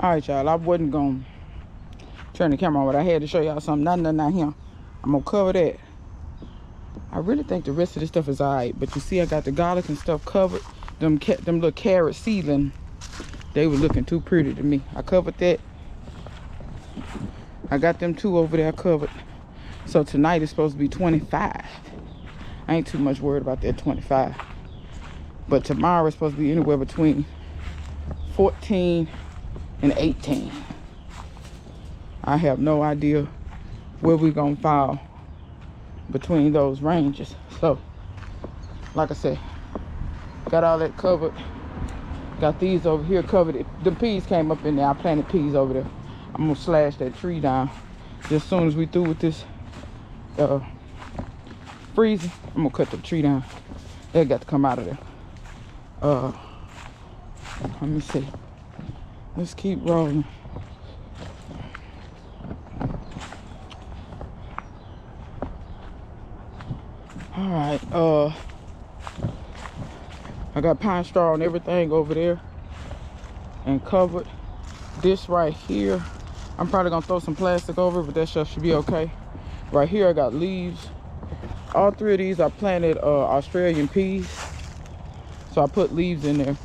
All right, y'all. I wasn't gonna turn the camera on, but I had to show y'all something. Not here. I'm gonna cover that. I really think the rest of this stuff is alright, but you see, I got the garlic and stuff covered. Them little carrot seedling, they were looking too pretty to me. I covered that. I got them two over there covered. So tonight is supposed to be 25. I ain't too much worried about that 25. But tomorrow is supposed to be anywhere between 14 and 18. I have no idea where we're gonna fall between those ranges. So, like I said, got all that covered. Got these over here covered. The peas came up in there. I planted peas over there. I'm gonna slash that tree down just as soon as we through with this freezing. I'm gonna cut the tree down. They got to come out of there. Let me see. Let's keep rolling. All right. I got pine straw and everything over there and covered. This right here, I'm probably gonna throw some plastic over it, but that stuff should be okay. Right here, I got leaves. All three of these I planted Australian peas, so I put leaves in there.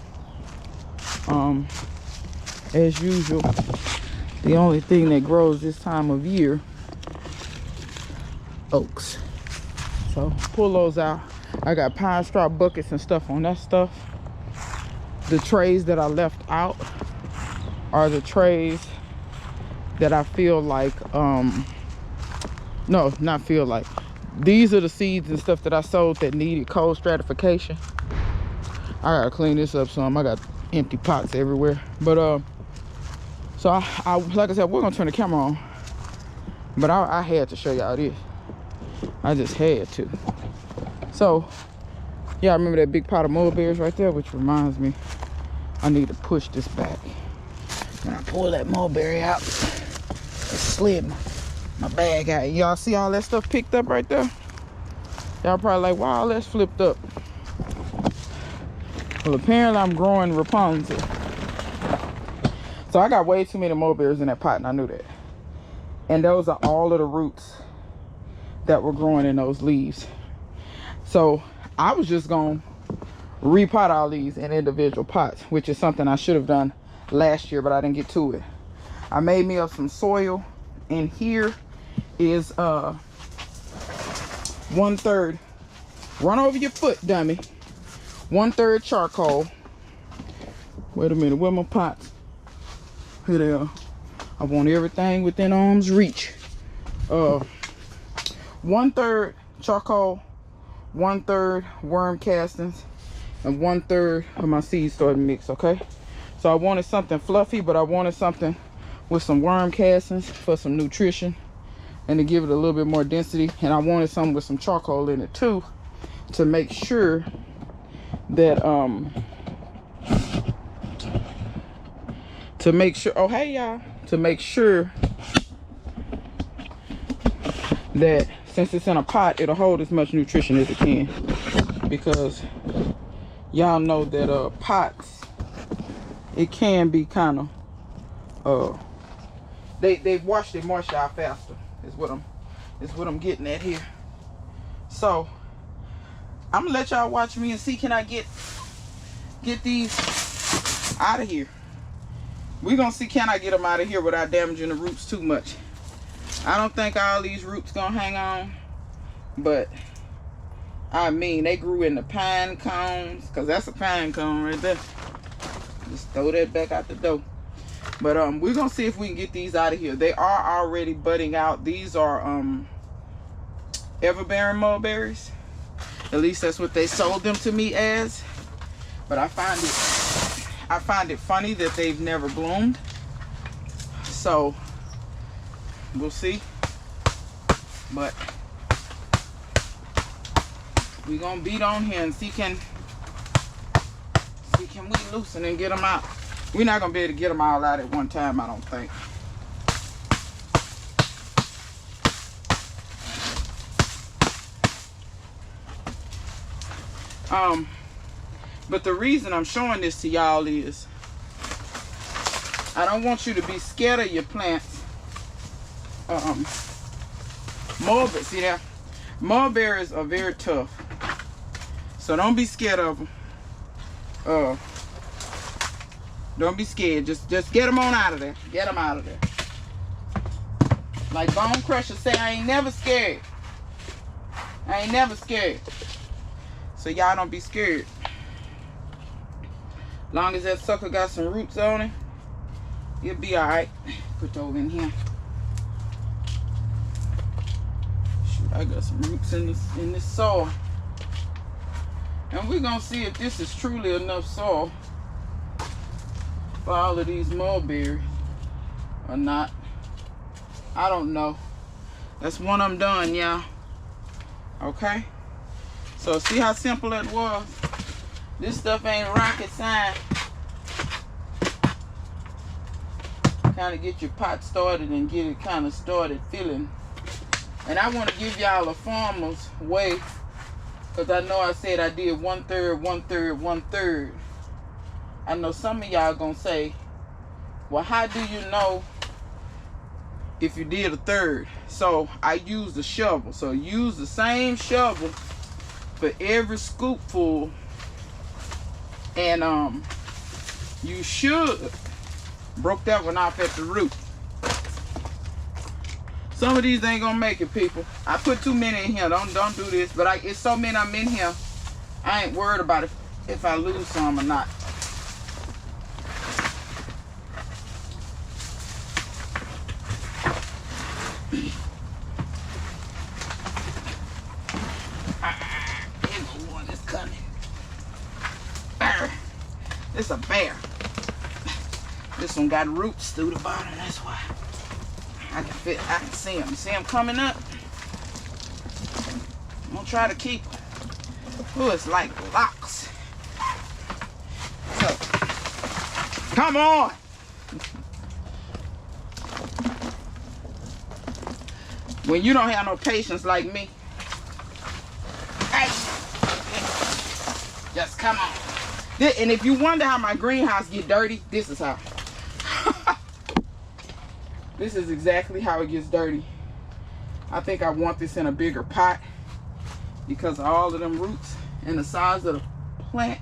As usual, the only thing that grows this time of year, oaks. So pull those out. I got pine straw buckets and stuff on that stuff. The trays that I left out are the trays that I feel like, no, not feel like. These are the seeds and stuff that I sowed that needed cold stratification. I gotta clean this up some. I got empty pots everywhere. But so I like I said, we're gonna turn the camera on. But I had to show y'all this. I just had to. So yeah, I remember that big pot of mulberries right there, which reminds me I need to push this back. When I pull that mulberry out, it slid my bag out. Y'all see all that stuff picked up right there? Y'all probably like, wow, that's flipped up. Well, apparently I'm growing Rapunzel. So I got way too many mulberries in that pot, and I knew that. And those are all of the roots that were growing in those leaves. So I was just gonna repot all these in individual pots, which is something I should have done last year, but I didn't get to it. I made me up some soil, and here is 1/3. Run over your foot, dummy. 1/3 charcoal. Wait a minute, where are my pots? Here they are. I want everything within arm's reach. 1/3 charcoal, 1/3 worm castings, and 1/3 of my seed starting mix. Okay, so I wanted something fluffy, but I wanted something with some worm castings for some nutrition and to give it a little bit more density. And I wanted something with some charcoal in it too, to make sure that oh hey y'all, to make sure that since it's in a pot, it'll hold as much nutrition as it can, because y'all know that pots, it can be kind of they wash their moisture out faster, is what I'm getting at here. So I'm gonna let y'all watch me and see, can I get these out of here. We're gonna see, can I get them out of here without damaging the roots too much. I don't think all these roots gonna hang on, but I mean, they grew in the pine cones, because that's a pine cone right there. Just throw that back out the door. But we're gonna see if we can get these out of here. They are already budding out. These are ever-bearing mulberries. At least that's what they sold them to me as. But I find it funny that they've never bloomed. So we'll see. But we're gonna beat on here and see can we loosen and get them out. We're not gonna be able to get them all out at one time, I don't think. But the reason I'm showing this to y'all is I don't want you to be scared of your plants. Mulberries, see that? Mulberries are very tough. So don't be scared of them. Don't be scared. Just get them on out of there. Get them out of there. Like Bone Crusher say, I ain't never scared. I ain't never scared. So y'all don't be scared. Long as that sucker got some roots on it, it'll be alright. Put those in here. Shoot, I got some roots in this soil. And we're gonna see if this is truly enough soil for all of these mulberries or not. I don't know. That's one I'm done, y'all. Okay? So see how simple that was? This stuff ain't rocket science. Kind of get your pot started and get it kind of started filling. And I want to give y'all a farmer's way, because I know I said I did 1/3, 1/3, 1/3. I know some of y'all gonna say, well, how do you know if you did 1/3? So I used a shovel. So use the same shovel for every scoopful, and you should broke that one off at the root. Some of these ain't gonna make it, people. I put too many in here. Don't do this. But it's so many I'm in here, I ain't worried about if I lose some or not. One is coming. It's a bear. This one got roots through the bottom. That's why I can see them. See them coming up? I'm gonna try to keep them. Oh, it's like locks. So, come on. When you don't have no patience like me, hey, just come on. And if you wonder how my greenhouse get dirty, this is how. This is exactly how it gets dirty. I think I want this in a bigger pot because of all of them roots and the size of the plant.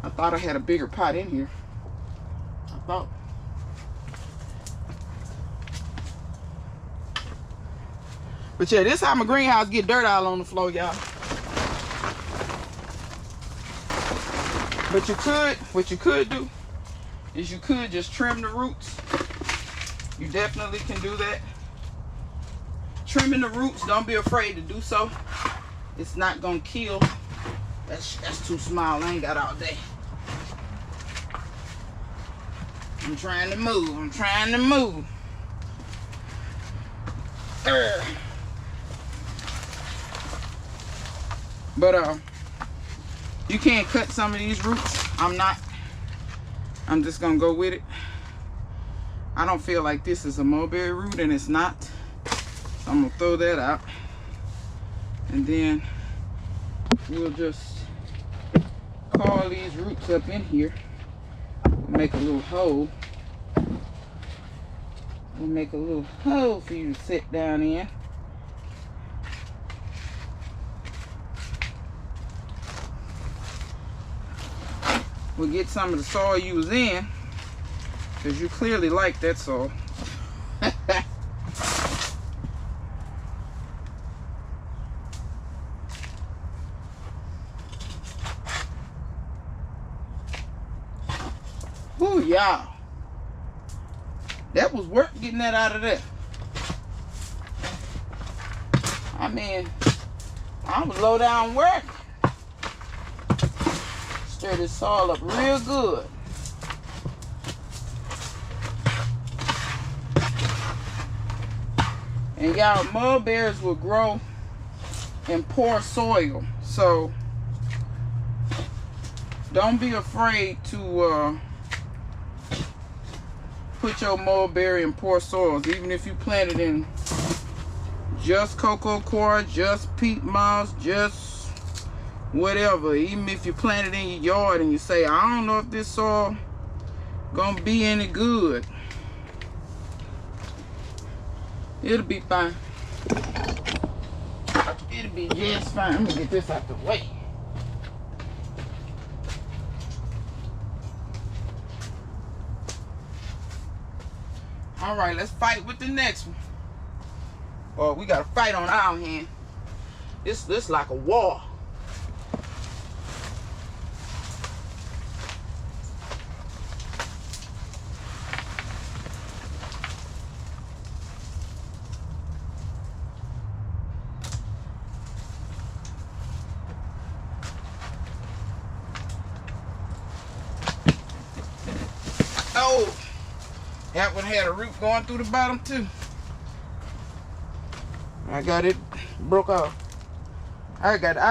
I thought I had a bigger pot in here. I thought. But yeah, this is how my greenhouse get dirt all on the floor, y'all. But what you could do is you could just trim the roots. You definitely can do that. Trimming the roots, don't be afraid to do so. It's not gonna kill. That's too small. I ain't got all day. I'm trying to move. I'm trying to move. But you can't cut some of these roots. I'm just gonna go with it. I don't feel like this is a mulberry root, and it's not. So I'm gonna throw that out. And then we'll just coil these roots up in here. Make a little hole. We'll make a little hole for you to sit down in. We'll get some of the soil you was in, because you clearly like that soil. Ooh, y'all. That was work getting that out of there. I mean, I was low down work. Stir this soil up real good. And y'all, mulberries will grow in poor soil. So don't be afraid to put your mulberry in poor soils. Even if you plant it in just cocoa coir, just peat moss, just whatever. Even if you plant it in your yard and you say, I don't know if this soil gonna be any good. It'll be fine. It'll be just fine. Let me get this out the way. All right, let's fight with the next one. Oh, we got a fight on our hand. This like a war. Oh, that one had a root going through the bottom too. I got it broke off.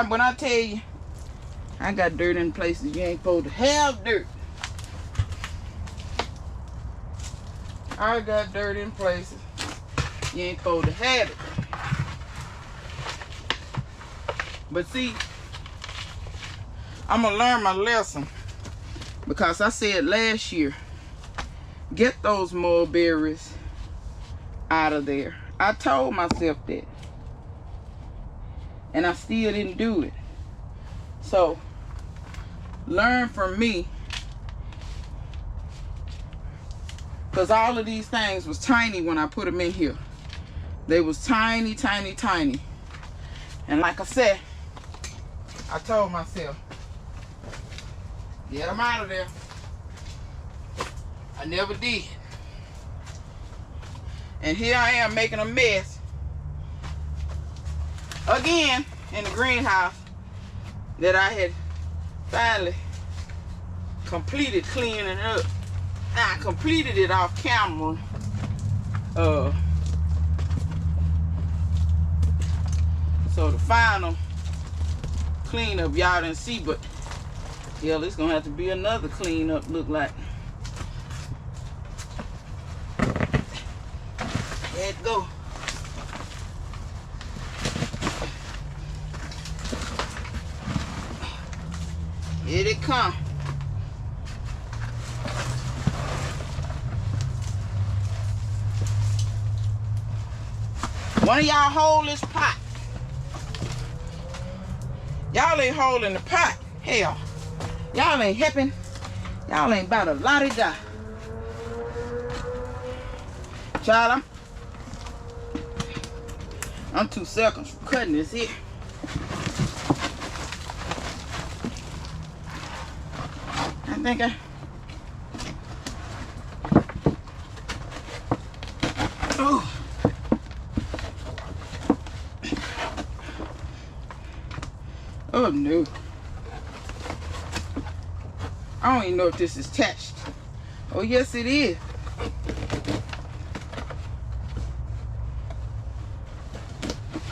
When I tell you, I got dirt in places you ain't supposed to have dirt. I got dirt in places you ain't supposed to have it. But see, I'm gonna learn my lesson, because I said last year, get those mulberries out of there. I told myself that, and I still didn't do it. So learn from me, because all of these things was tiny when I put them in here. They was tiny, tiny, tiny. And like I said, I told myself, get them out of there. I never did. And here I am making a mess again in the greenhouse that I had finally completed cleaning up. I completed it off camera. So the final cleanup y'all didn't see, but yeah, it's gonna have to be another cleanup, look like. There it go. Here it come. One of y'all hold this pot. Y'all ain't holding the pot. Hell, y'all ain't helping. Y'all ain't about a la-di-da. Child, I'm 2 seconds from cutting this here. I think oh. Oh no. I don't even know if this is attached. Oh yes it is.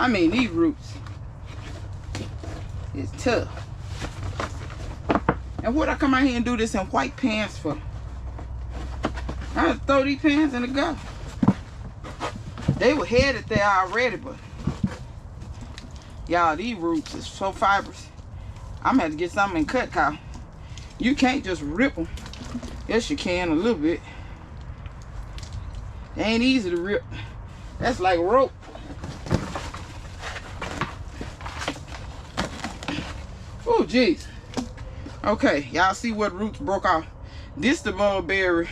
I mean, these roots is tough. And what I come out here and do this in white pants for? I would throw these pants in the gutter. They were headed there already, but y'all, these roots is so fibrous. I'm gonna have to get something and cut, Kyle. You can't just rip them. Yes, you can a little bit. They ain't easy to rip. That's like rope. Oh, jeez. Okay, y'all see what roots broke off. This the mulberry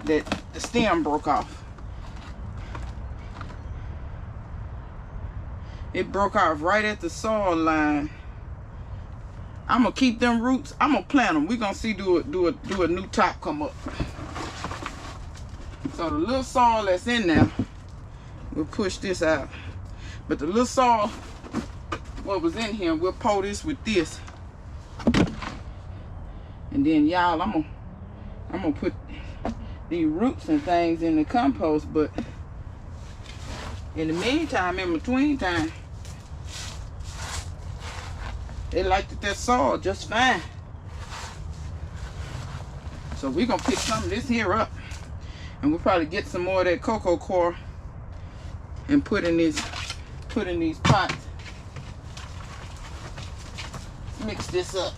that the stem broke off. It broke off right at the soil line. I'm gonna keep them roots. I'm gonna plant them. We're gonna see do a new top come up. So the little soil that's in there, we'll push this out. But the little soil, what was in here, we'll pour this with this. And then y'all, I'm gonna put these roots and things in the compost. But in the meantime, in between time, they liked that soil just fine. So we're gonna pick some of this here up, and we'll probably get some more of that cocoa coir and put in these pots. Mix this up.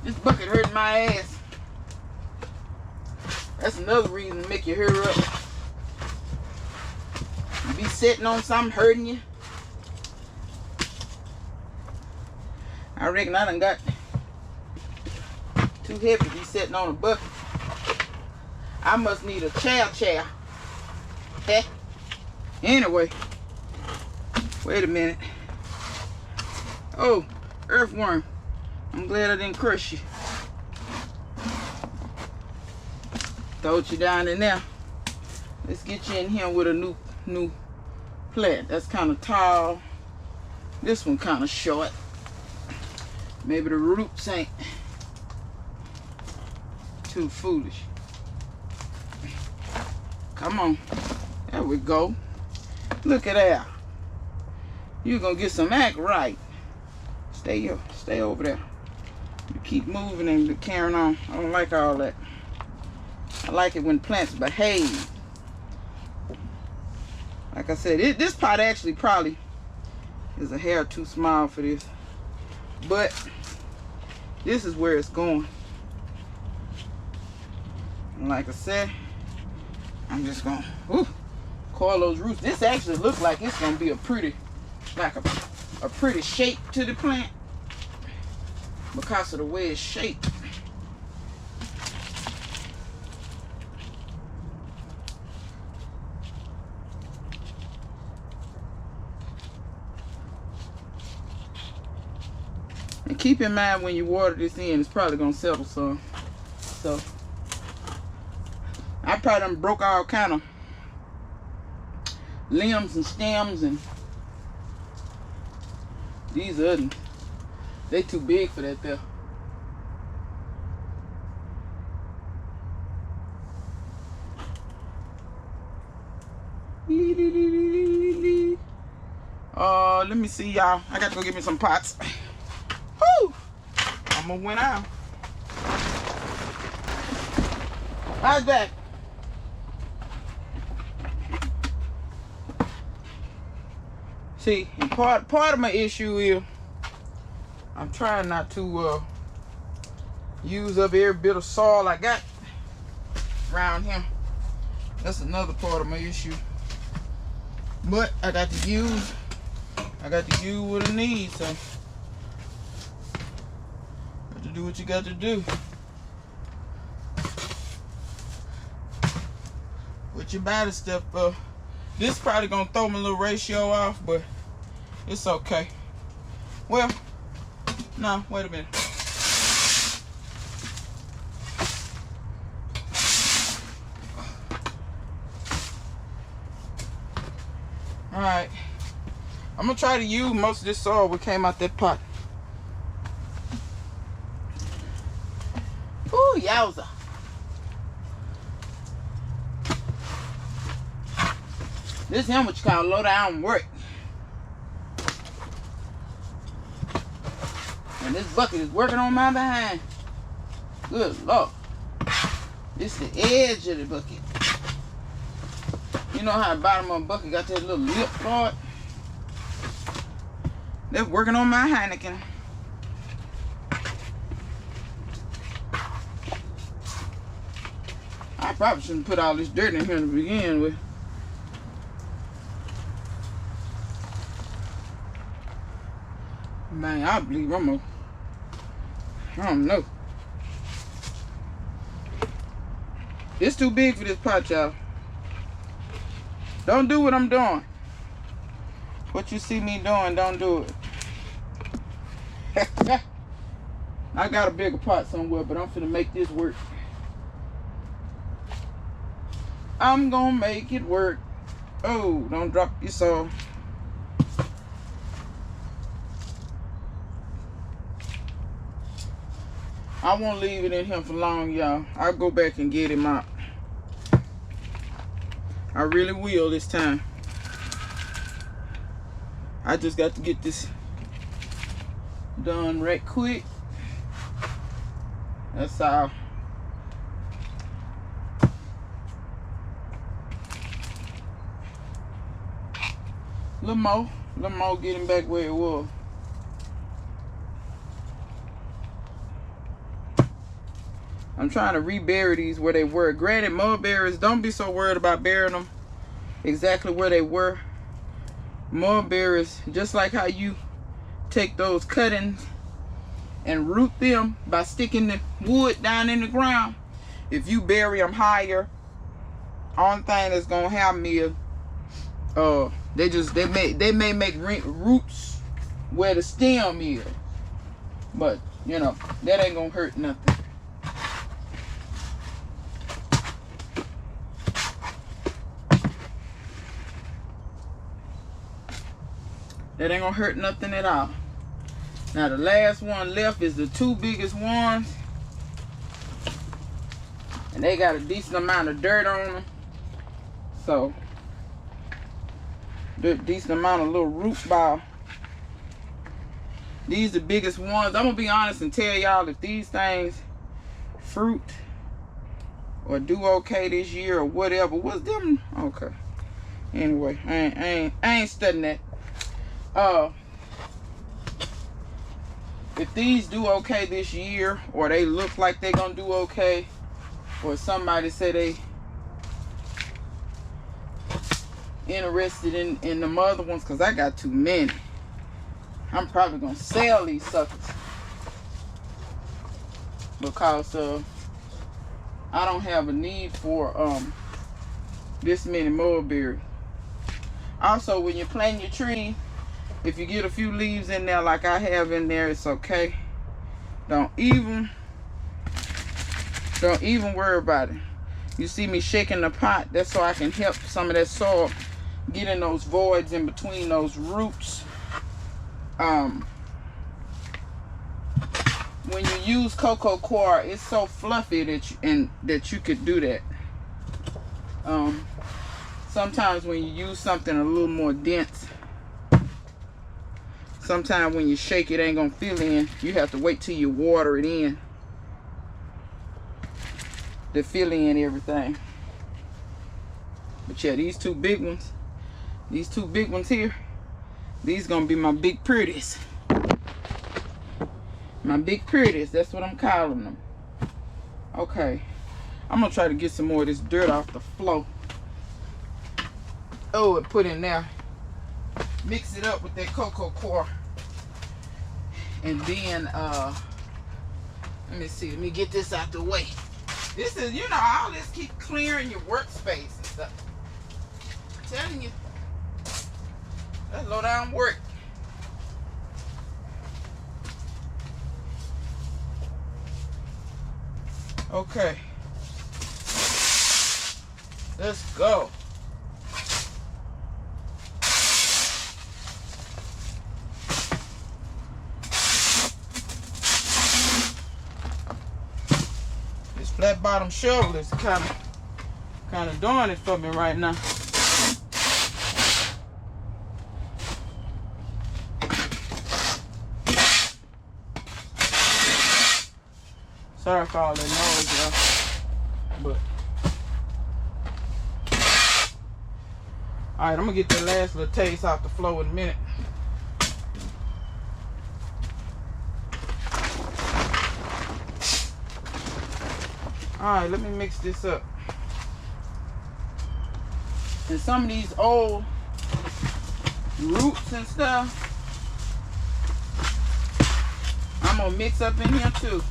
This bucket hurt my ass. That's another reason to make you hurry up. You be sitting on something hurting you. I reckon I done got too heavy to be sitting on a bucket. I must need a chair. Hey. Anyway, wait a minute. Oh, earthworm. I'm glad I didn't crush you. Throwed you down in there. Let's get you in here with a new plant. That's kind of tall. This one kind of short. Maybe the roots ain't too foolish. Come on. There we go. Look at that. You're gonna get some act right. Stay over there. You keep moving and carrying on. I don't like all that. I like it when plants behave. Like I said, this pot actually probably is a hair too small for this. But this is where it's going. And like I said, I'm just gonna coil those roots. This actually looks like it's gonna be a pretty, like a pretty shape to the plant because of the way it's shaped. And keep in mind when you water this in, it's probably gonna settle some. So I probably done broke all kind of limbs and stems, and these others, they too big for that there. Let me see, y'all. I got to go get me some pots. Whoo! I'm gonna win out. How's that? See, and part of my issue is I'm trying not to use up every bit of soil I got around here. That's another part of my issue. But I got to use what I need, so got to do what you got to do. Put your body stuff up. This probably gonna throw my little ratio off, but it's okay. Well, no, wait a minute. All right, I'm gonna try to use most of this soil what came out that pot. Ooh, yowza. This is what you call low down work. And this bucket is working on my behind. Good Lord. This is the edge of the bucket. You know how the bottom of the bucket got that little lip part? They're working on my Heineken. I probably shouldn't put all this dirt in here to begin with. Man, I believe I don't know. It's too big for this pot, y'all. Don't do what I'm doing. What you see me doing, don't do it. I got a bigger pot somewhere, but I'm finna make this work. I'm gonna make it work. Oh, don't drop your soil. I won't leave it in here for long, y'all. I'll go back and get him out. I really will this time. I just got to get this done right quick. That's all. Little more, get him back where it was. I'm trying to rebury these where they were. Granted, mulberries, don't be so worried about burying them exactly where they were. Mulberries, just like how you take those cuttings and root them by sticking the wood down in the ground, if you bury them higher, only thing that's gonna happen is they may make roots where the stem is, but you know that ain't gonna hurt nothing. That ain't gonna hurt nothing at all. Now the last one left is the two biggest ones, and they got a decent amount of dirt on them, so decent amount of little root ball. These the biggest ones. I'm gonna be honest and tell y'all, if these things fruit or do okay this year or whatever, what's them okay. Anyway, I ain't studying that. If these do okay this year, or they look like they're gonna do okay, or somebody say they interested in the other ones, because I got too many, I'm probably gonna sell these suckers because I don't have a need for this many mulberries. Also, when you're planting your tree, if you get a few leaves in there like I have in there, it's okay. Don't even worry about it. You see me shaking the pot, that's so I can help some of that soil get in those voids in between those roots. When you use cocoa coir, it's so fluffy that you could do that. Sometimes when you use something a little more dense, sometimes when you shake it ain't gonna fill in. You have to wait till you water it in to fill in everything. But yeah, these two big ones here, these gonna be my big pretties. My big pretties, that's what I'm calling them. Okay, I'm gonna try to get some more of this dirt off the floor. Oh, and put in there, mix it up with that cocoa coir. And then, let me see, let me get this out the way. This is, you know, all this keep clearing your workspace and stuff. I'm telling you, that's low down work. Okay, let's go. This flat bottom shovel is kind of doing it for me right now. Sorry for all that noise, y'all. But alright, I'm gonna get the last little taste off the floor in a minute. Alright, let me mix this up. And some of these old roots and stuff, I'm gonna mix up in here too.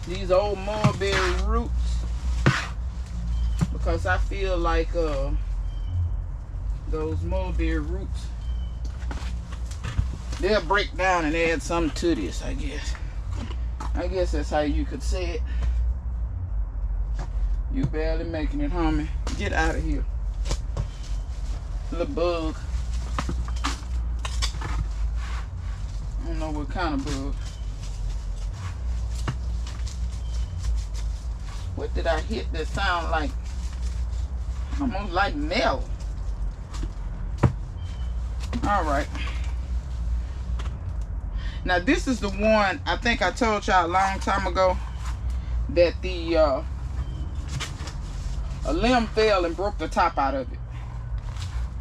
These old mulberry roots, because I feel like those mulberry roots, they'll break down and add something to this, I guess. I guess that's how you could say it. You barely making it, homie. Get out of here. Little bug. I don't know what kind of bug. What did I hit that sound like? Almost like metal. Alright. Now this is the one, I think I told y'all a long time ago that the a limb fell and broke the top out of it.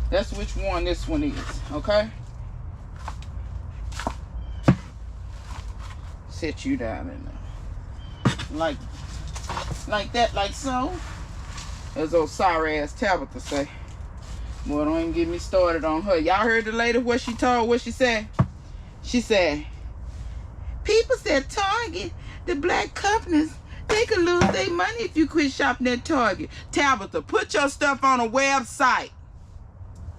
That's which one this one is, okay? Sit you down in there. like that, like so. As old sorry ass Tabitha say. Boy, don't even get me started on her. Y'all heard the lady what she said? She said, people said Target, the black companies, they could lose their money if you quit shopping at Target. Tabitha, put your stuff on a website.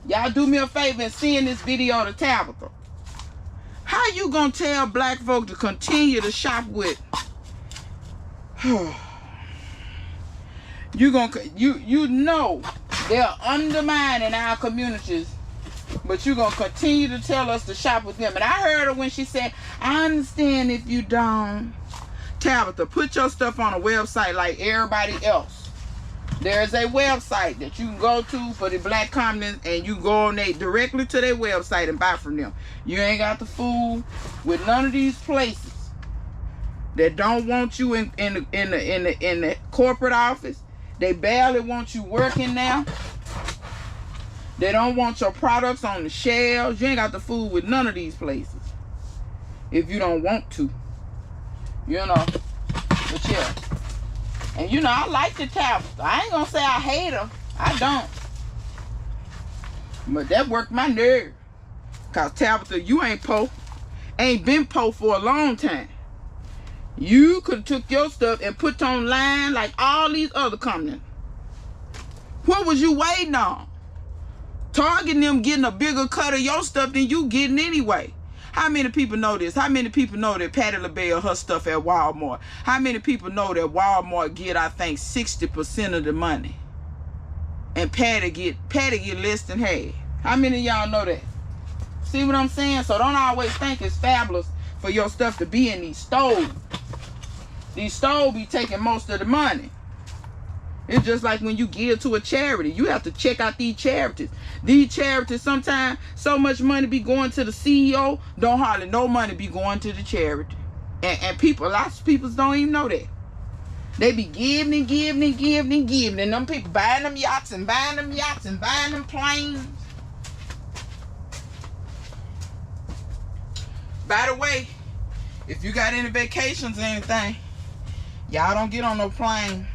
Y'all do me a favor and send this video to Tabitha. How you gonna tell black folk to continue to shop with? You know they're undermining our communities, but you gonna continue to tell us to shop with them. And I heard her when she said, I understand if you don't. Tabitha, put your stuff on a website like everybody else. There's a website that you can go to for the black companies, and you go on directly to their website and buy from them. You ain't got to fool with none of these places that don't want you in the corporate office. They barely want you working now. They don't want your products on the shelves. You ain't got to fool with none of these places if you don't want to. You know, but yeah. And you know, I like the Tabitha. I ain't gonna say I hate her. I don't. But that worked my nerve. Cause Tabitha, you ain't been po for a long time. You could have took your stuff and put online like all these other companies. What was you waiting on? Target them getting a bigger cut of your stuff than you getting anyway. How many people know this? How many people know that Patti LaBelle her stuff at Walmart? How many people know that Walmart get, I think, 60% of the money, and Patti get less than half? How many of y'all know that? See what I'm saying? So don't always think it's fabulous for your stuff to be in these stores. These stores be taking most of the money. It's just like when you give to a charity. You have to check out these charities. These charities, sometimes so much money be going to the CEO, don't hardly no money be going to the charity. And people, lots of people don't even know that. They be giving and giving and giving and giving. And them people buying them yachts and buying them yachts and buying them planes. By the way, if you got any vacations or anything, y'all don't get on no plane.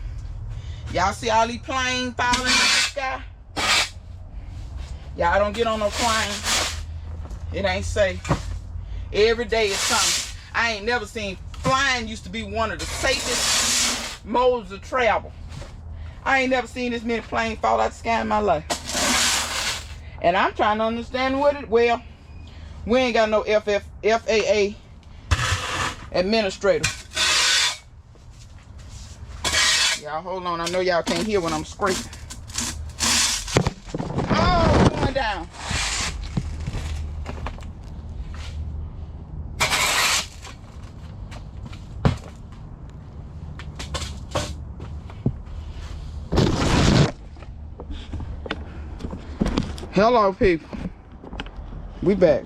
Y'all see all these planes falling in the sky? Y'all don't get on no plane. It ain't safe. Every day is something. I ain't never seen flying used to be one of the safest modes of travel. I ain't never seen this many planes fall out the sky in my life. And I'm trying to understand what it, well, we ain't got no FAA administrator. Y'all hold on, I know y'all can't hear when I'm scraping. Oh, going down. Hello, people. We back.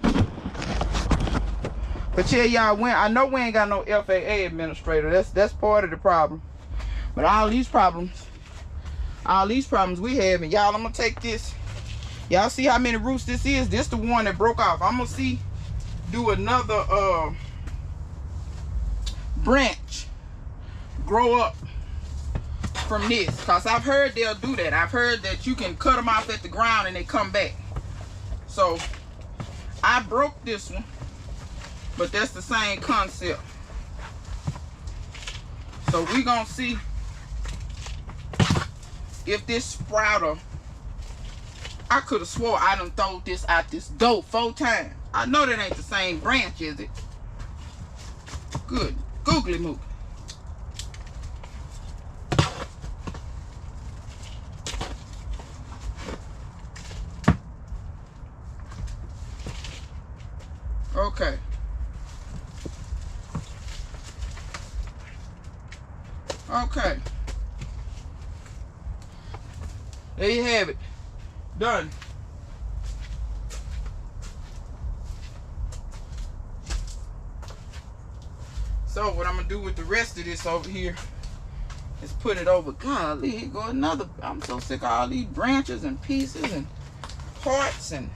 But yeah, y'all, I know we ain't got no FAA administrator. That's part of the problem. But all these problems we have, and y'all, I'm gonna take this. Y'all see how many roots this is? This the one that broke off. I'm gonna do another branch grow up from this, because I've heard they'll do that. I've heard that you can cut them off at the ground and they come back. So I broke this one, but that's the same concept. So we gonna see if this sprouter, I could have swore I done thrown this out this door 4 times. I know that ain't the same branch, is it? Good. Googly moogly. Okay. Okay. There you have it. Done. So what I'm gonna do with the rest of this over here is put it over. Golly, here go another. I'm so sick of all these branches and pieces and parts and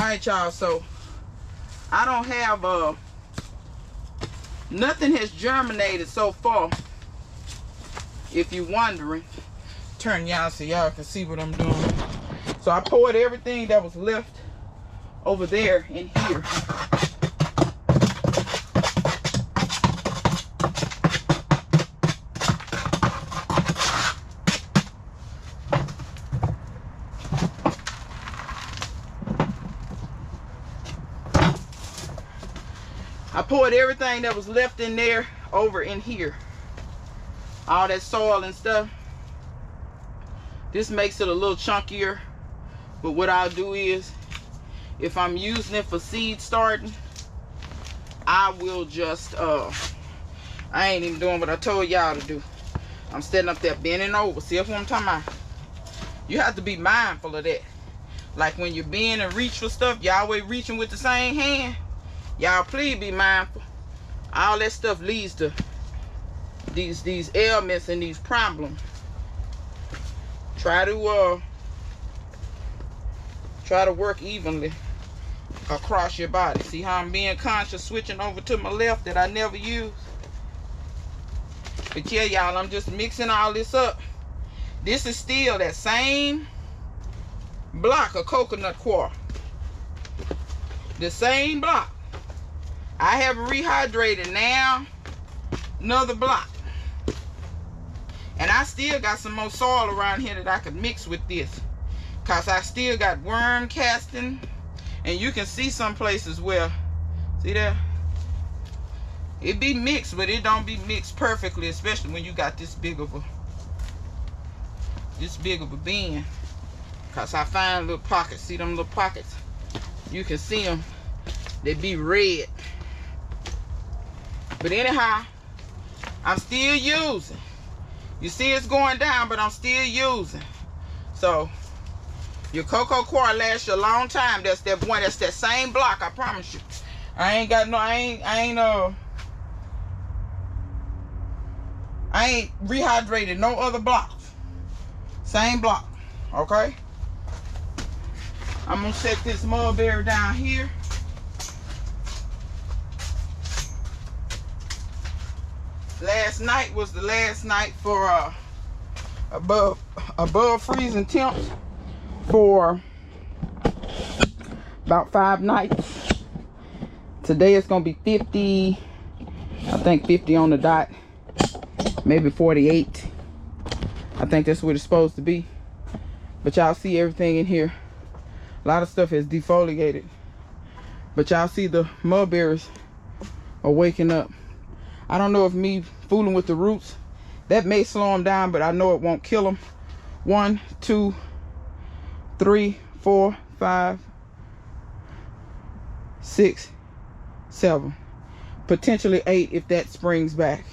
right, y'all, so I don't have nothing has germinated so far, if you're wondering. Turn y'all so y'all can see what I'm doing. So I poured everything that was left over there in here. I poured everything that was left in there over in here. All that soil and stuff. This makes it a little chunkier. But what I'll do is, if I'm using it for seed starting, I will just, I ain't even doing what I told y'all to do. I'm standing up there bending over. See what I'm talking about? You have to be mindful of that. Like when you bend and reach for stuff, y'all always reaching with the same hand. Y'all please be mindful. All that stuff leads to these ailments and these problems. Try to work evenly across your body. See how I'm being conscious, switching over to my left that I never use. But yeah, y'all, I'm just mixing all this up. This is still that same block of coconut coir. The same block. I have rehydrated now another block. And I still got some more soil around here that I could mix with this. Because I still got worm casting. And you can see some places where, see that? It be mixed, but it don't be mixed perfectly, especially when you got this big of a bin. Because I find little pockets. See them little pockets? You can see them. They be red. But anyhow, I'm still using. You see it's going down, but I'm still using. So your cocoa coir lasts you a long time. That's that one. That's that same block. I promise you. I ain't rehydrated no other blocks. Same block. Okay. I'm gonna set this mulberry down here. Last night was the last night for above freezing temps for about 5 nights. Today it's gonna be 50, I think 50 on the dot, maybe 48. I think that's what it's supposed to be. But y'all see everything in here. A lot of stuff is defoliated. But y'all see the mulberries are waking up. I don't know if me fooling with the roots, that may slow them down, but I know it won't kill them. 1, 2, 3, 4, 5, 6, 7. Potentially 8 if that springs back.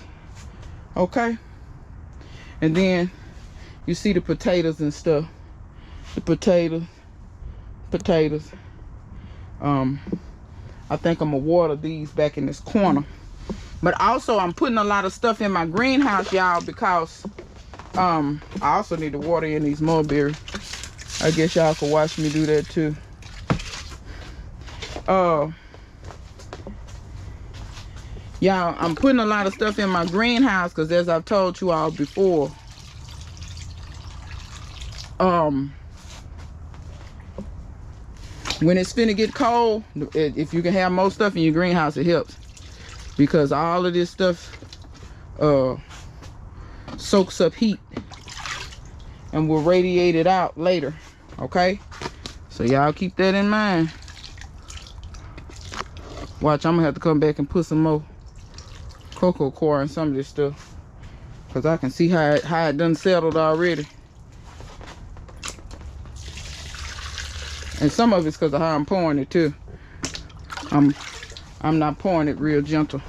Okay? And then you see the potatoes and stuff. The potatoes. I think I'm gonna water these back in this corner. But also I'm putting a lot of stuff in my greenhouse, y'all, because I also need to water in these mulberries. I guess y'all can watch me do that too. Y'all, I'm putting a lot of stuff in my greenhouse because, as I've told you all before, when it's finna get cold, if you can have more stuff in your greenhouse, it helps. Because all of this stuff soaks up heat and will radiate it out later. Okay? So y'all keep that in mind. Watch, I'm gonna have to come back and put some more cocoa coir in some of this stuff. Because I can see how it done settled already. And some of it's because of how I'm pouring it too. I'm not pouring it real gentle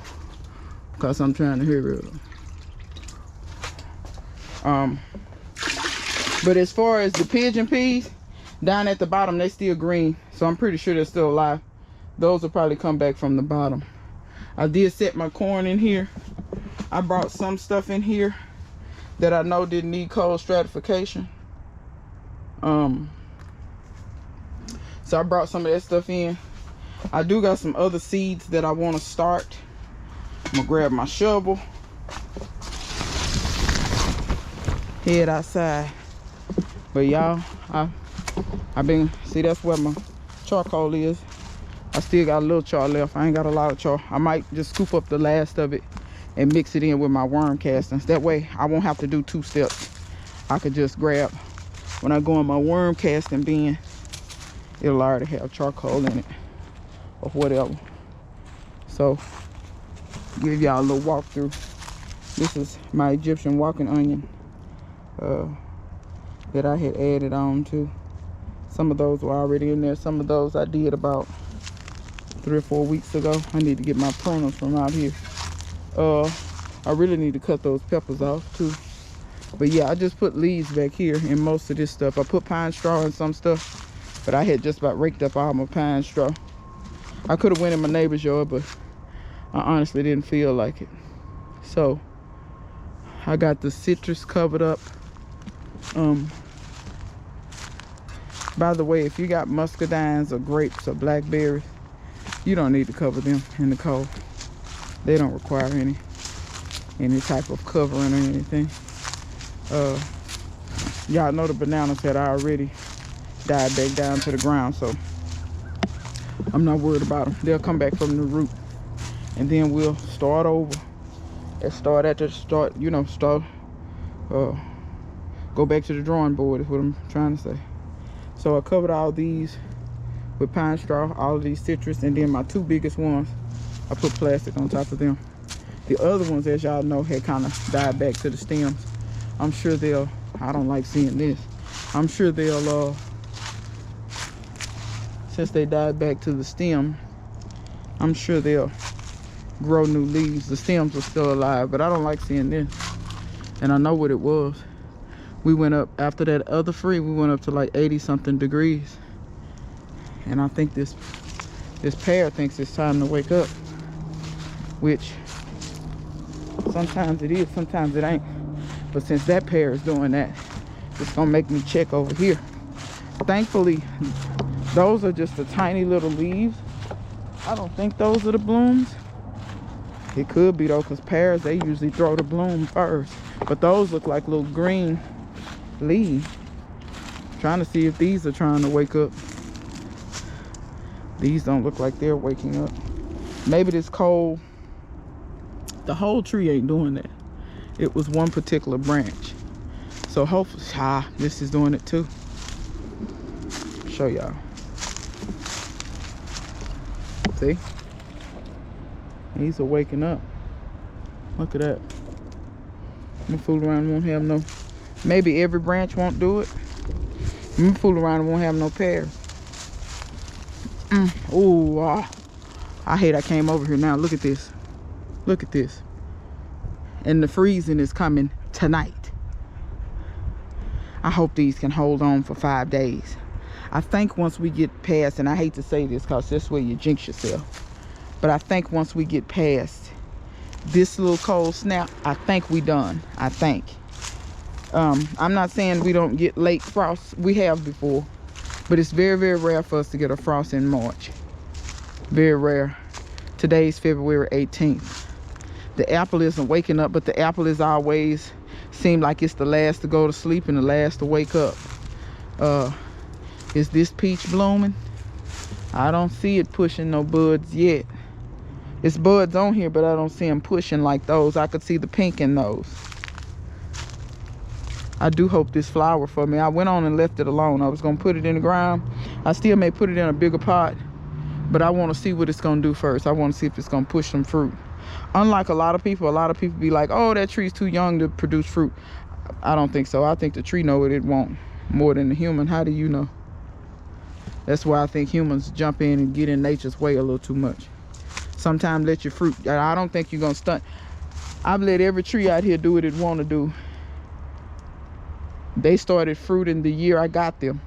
because I'm trying to hurry up. But as far as the pigeon peas, down at the bottom, they still green. So I'm pretty sure they're still alive. Those will probably come back from the bottom. I did set my corn in here. I brought some stuff in here that I know didn't need cold stratification. So I brought some of that stuff in. I do got some other seeds that I want to start. I'm gonna grab my shovel, head outside. But y'all, I've been, see, that's where my charcoal is. I still got a little char left. I ain't got a lot of char. I might just scoop up the last of it and mix it in with my worm castings. That way I won't have to do 2 steps. I could just grab, when I go in my worm casting bin, it'll already have charcoal in it or whatever. So give y'all a little walkthrough. This is my Egyptian walking onion that I had added on to. Some of those were already in there. Some of those I did about 3 or 4 weeks ago. I need to get my pruners from out here. I really need to cut those peppers off too. But yeah, I just put leaves back here in most of this stuff. I put pine straw in some stuff, but I had just about raked up all my pine straw. I could have went in my neighbor's yard, but I honestly didn't feel like it. So I got the citrus covered up. By the way, if you got muscadines or grapes or blackberries, you don't need to cover them in the cold. They don't require any type of covering or anything. Y'all know the bananas had already died back down to the ground, so I'm not worried about them. They'll come back from the root, and then we'll start over and go back to the drawing board is what I'm trying to say. So I covered all these with pine straw, all of these citrus, and then my 2 biggest ones, I put plastic on top of them. The other ones, as y'all know, had kind of died back to the stems. I'm sure they'll, I don't like seeing this. I'm sure they'll, since they died back to the stem, I'm sure they'll grow new leaves. The stems are still alive, but I don't like seeing this. And I know what it was. We went up, after that other free, we went up to like 80 something degrees. And I think this pear thinks it's time to wake up, which sometimes it is, sometimes it ain't. But since that pear is doing that, it's gonna make me check over here. Thankfully, those are just the tiny little leaves. I don't think those are the blooms. It could be though, because pears, they usually throw the bloom first. But those look like little green leaves. Trying to see if these are trying to wake up. These don't look like they're waking up. Maybe this cold, the whole tree ain't doing that. It was one particular branch. So hopefully, this is doing it too. Show y'all. See? These are waking up. Look at that. I'm fool around, won't have no, maybe every branch won't do it. I'm fool around and won't have no pears. Ooh, I hate I came over here now. Look at this. Look at this. And the freezing is coming tonight. I hope these can hold on for 5 days. I think once we get past, and I hate to say this because that's where you jinx yourself, but I think once we get past this little cold snap, I think we done. I think. I'm not saying we don't get late frost. We have before. But it's very, very rare for us to get a frost in March. Very rare. Today's February 18th. The apple isn't waking up, but the apple is always seem like it's the last to go to sleep and the last to wake up. Is this peach blooming? I don't see it pushing no buds yet. It's buds on here, but I don't see them pushing like those. I could see the pink in those. I do hope this flower for me. I went on and left it alone. I was going to put it in the ground. I still may put it in a bigger pot, but I want to see what it's going to do first. I want to see if it's going to push some fruit. Unlike a lot of people be like, oh, that tree's too young to produce fruit. I don't think so. I think the tree know what it wants more than the human. How do you know? That's why I think humans jump in and get in nature's way a little too much. Sometimes let your fruit. I don't think you're going to stunt. I've let every tree out here do what it want to do. They started fruiting the year I got them,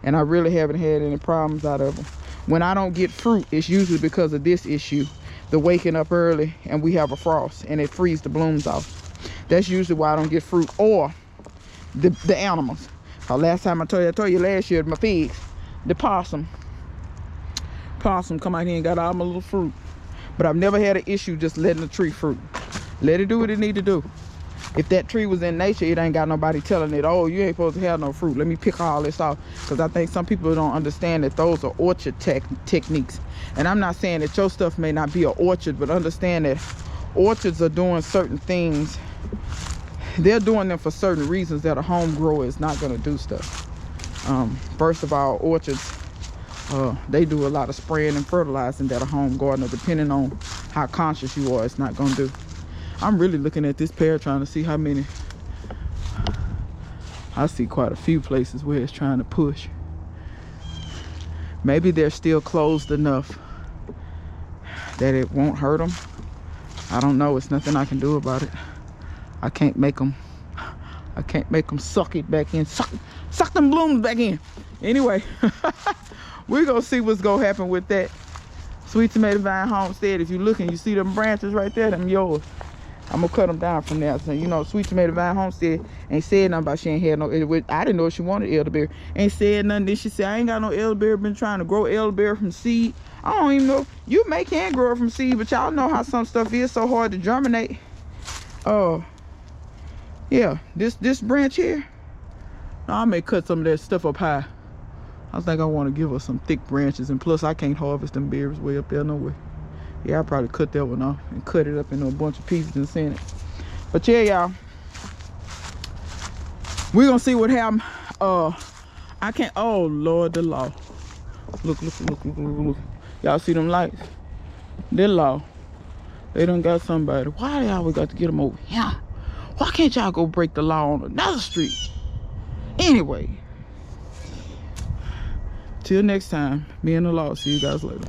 and I really haven't had any problems out of them. When I don't get fruit, it's usually because of this issue, the waking up early and we have a frost and it frees the blooms off. That's usually why I don't get fruit, or the animals. Last time I told you last year, my pigs, the possum come out here and got all my little fruit. But I've never had an issue just letting the tree fruit. Let it do what it need to do. If that tree was in nature, it ain't got nobody telling it, oh, you ain't supposed to have no fruit. Let me pick all this off. Because I think some people don't understand that those are orchard techniques. And I'm not saying that your stuff may not be an orchard, but understand that orchards are doing certain things. They're doing them for certain reasons that a home grower is not going to do stuff. First of all, orchards, they do a lot of spraying and fertilizing that a home gardener, depending on how conscious you are, it's not going to do. I'm really looking at this pear trying to see how many. I see quite a few places where it's trying to push. Maybe they're still closed enough that it won't hurt them. I don't know. It's nothing I can do about it. I can't make them suck it back in. Suck them blooms back in. Anyway, we're gonna see what's gonna happen with that Sweet Tomato Vine Homestead. If you're looking, you see them branches right there, them yours. I'm gonna cut them down from there. So, you know, Sweet Tomato Vine Homestead ain't said nothing about she ain't had no. I didn't know she wanted elderberry. Ain't said nothing. Then she said, I ain't got no elderberry. Been trying to grow elderberry from seed. I don't even know. You can grow it from seed, but y'all know how some stuff is so hard to germinate. Yeah, this branch here. I may cut some of that stuff up high. I think I want to give her some thick branches, and plus I can't harvest them berries way up there no way. Yeah, I'll probably cut that one off and cut it up into a bunch of pieces and send it. But yeah, y'all, we're gonna see what happens. I can't. Oh Lord, the law. Look. Y'all see them lights? The law. They done got somebody. Why they always got to get them over here? Why can't y'all go break the law on another street? Anyway, till next time, me and the law. See you guys later.